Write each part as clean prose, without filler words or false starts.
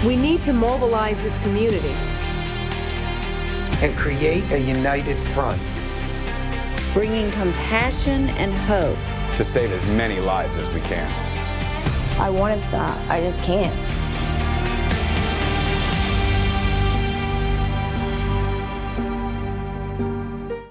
We need to mobilize this community and create a united front, bringing compassion and hope to save as many lives as we can. I want to stop. I just can't.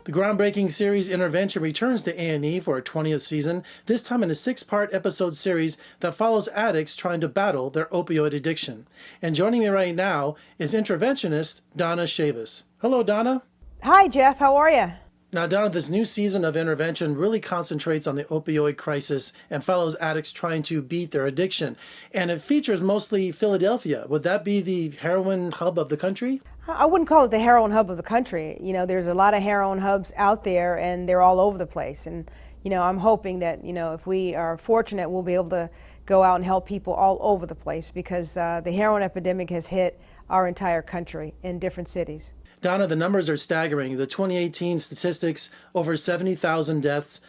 The groundbreaking series Intervention returns to A&E for a 20th season, this time in a 6-part episode series that follows addicts trying to battle their opioid addiction. And joining me right now is interventionist Donna Chavous. Hello, Donna. Hi, Jeff. How are you? Now, Donna, this new season of Intervention really concentrates on the opioid crisis and follows addicts trying to beat their addiction. And it features mostly Philadelphia. Would that be the heroin hub of the country? I wouldn't call it the heroin hub of the country. You know, there's a lot of heroin hubs out there, and they're all over the place. And, you know, I'm hoping that, you know, if we are fortunate, we'll be able to go out and help people all over the place, because the heroin epidemic has hit our entire country in different cities. Donna, the numbers are staggering. The 2018 statistics, over 70,000 deaths.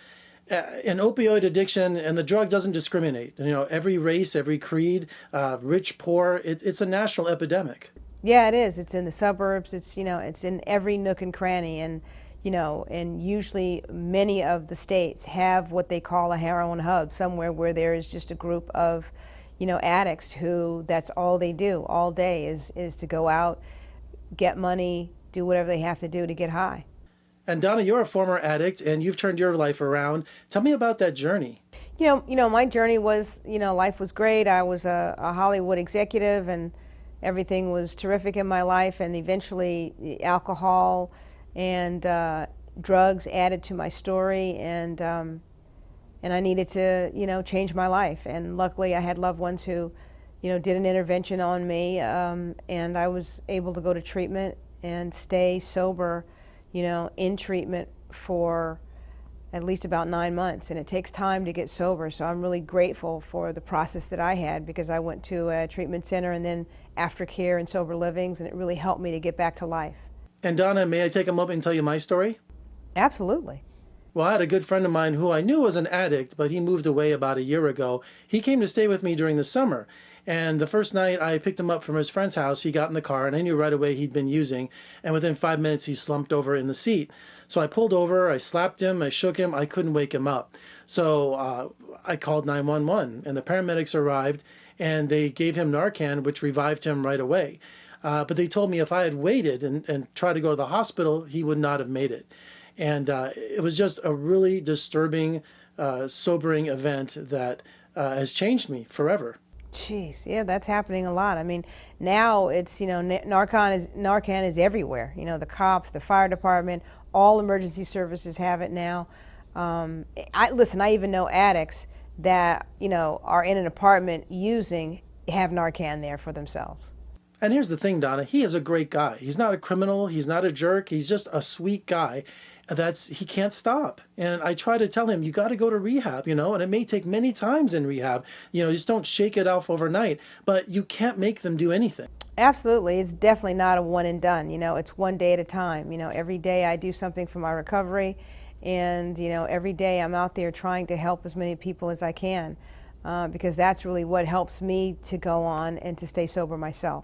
And opioid addiction and the drug doesn't discriminate. You know, every race, every creed, rich, poor, it's a national epidemic. Yeah, it is. It's in the suburbs. It's, you know, it's in every nook and cranny. And, you know, and usually many of the states have what they call a heroin hub, somewhere where there is just a group of, you know, addicts who that's all they do all day is to go out, get money, do whatever they have to do to get high. And Donna, you're a former addict and you've turned your life around. Tell me about that journey. You know, my journey was, you know, life was great. I was a Hollywood executive and everything was terrific in my life, and eventually alcohol and drugs added to my story, and I needed to, you know, change my life. And luckily I had loved ones who, you know, did an intervention on me, and I was able to go to treatment and stay sober, you know, in treatment for at least about 9 months. And it takes time to get sober, so I'm really grateful for the process that I had, because I went to a treatment center and then aftercare and sober livings, and it really helped me to get back to life. And Donna, may I take a moment and tell you my story? Absolutely. Well, I had a good friend of mine who I knew was an addict, but he moved away about a year ago. He came to stay with me during the summer. And the first night I picked him up from his friend's house, he got in the car, and I knew right away he'd been using. And within 5 minutes, he slumped over in the seat. So I pulled over, I slapped him, I shook him, I couldn't wake him up. So I called 911, and the paramedics arrived, and they gave him Narcan, which revived him right away. But they told me if I had waited and tried to go to the hospital, he would not have made it. And it was just a really disturbing, sobering event that has changed me forever. Jeez, yeah, that's happening a lot. I mean, now it's, you know, Narcan is everywhere. You know, the cops, the fire department, all emergency services have it now. I even know addicts that, you know, are in an apartment have Narcan there for themselves. And here's the thing, Donna, he is a great guy. He's not a criminal, he's not a jerk, he's just a sweet guy. He can't stop. And I try to tell him, you got to go to rehab, you know, and it may take many times in rehab. You know, just don't shake it off overnight, but you can't make them do anything. Absolutely. It's definitely not a one and done. You know, it's one day at a time. You know, every day I do something for my recovery, and, you know, every day I'm out there trying to help as many people as I can, because that's really what helps me to go on and to stay sober myself.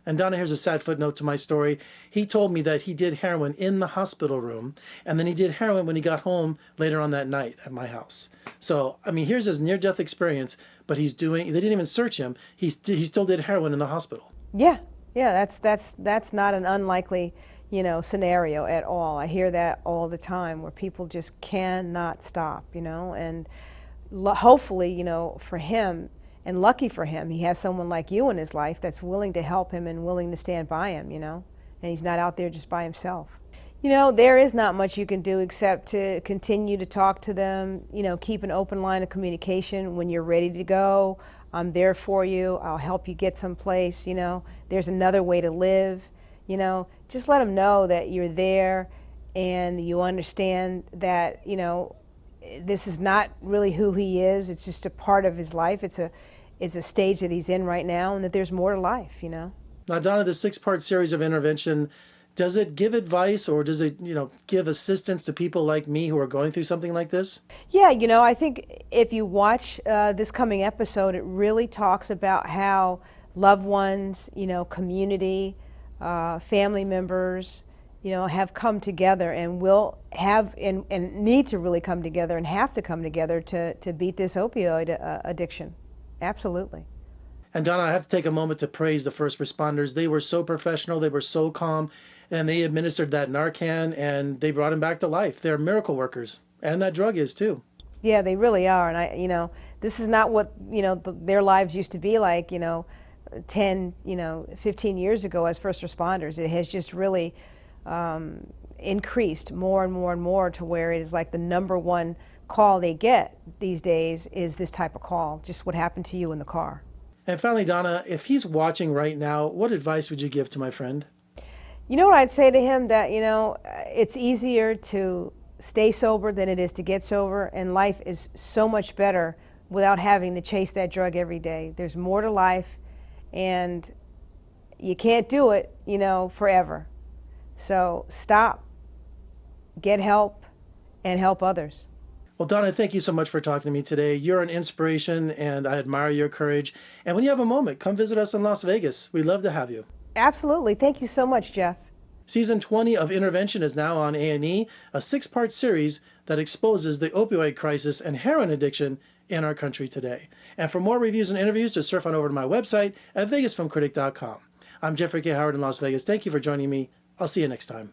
And Donna, here's a sad footnote to my story. He told me that he did heroin in the hospital room, and then he did heroin when he got home later on that night at my house. So, I mean, here's his near-death experience, but they didn't even search him. He still did heroin in the hospital. Yeah, that's not an unlikely, you know, scenario at all. I hear that all the time, where people just cannot stop, you know, and hopefully, you know, for him, and lucky for him, he has someone like you in his life that's willing to help him and willing to stand by him, you know, and he's not out there just by himself. You know, there is not much you can do except to continue to talk to them, you know, keep an open line of communication. When you're ready to go, I'm there for you, I'll help you get someplace, you know, there's another way to live, you know, just let them know that you're there and you understand that, you know, this is not really who he is, it's just a part of his life, it's a stage that he's in right now, and that there's more to life, you know. Now, Donna, the 6-part series of Intervention, does it give advice, or does it, you know, give assistance to people like me who are going through something like this? Yeah, you know, I think if you watch this coming episode, it really talks about how loved ones, community, family members, have come together and will have and need to really come together and have to come together to beat this opioid addiction. Absolutely. And Donna, I have to take a moment to praise the first responders. They were so professional, they were so calm, and they administered that Narcan and they brought him back to life. They're miracle workers, and that drug is too. Yeah, they really are. And this is not what, their lives used to be like, 10, 15 years ago as first responders. It has just really increased more and more and more to where it is like the number one call they get these days is this type of call, just what happened to you in the car. And finally, Donna, if he's watching right now, what advice would you give to my friend? You know what I'd say to him? That, it's easier to stay sober than it is to get sober, and life is so much better without having to chase that drug every day. There's more to life, and you can't do it, forever. So stop, get help, and help others. Well, Donna, thank you so much for talking to me today. You're an inspiration, and I admire your courage. And when you have a moment, come visit us in Las Vegas. We'd love to have you. Absolutely. Thank you so much, Jeff. Season 20 of Intervention is now on A&E, a 6-part series that exposes the opioid crisis and heroin addiction in our country today. And for more reviews and interviews, just surf on over to my website at vegasfilmcritic.com. I'm Jeffrey K. Howard in Las Vegas. Thank you for joining me. I'll see you next time.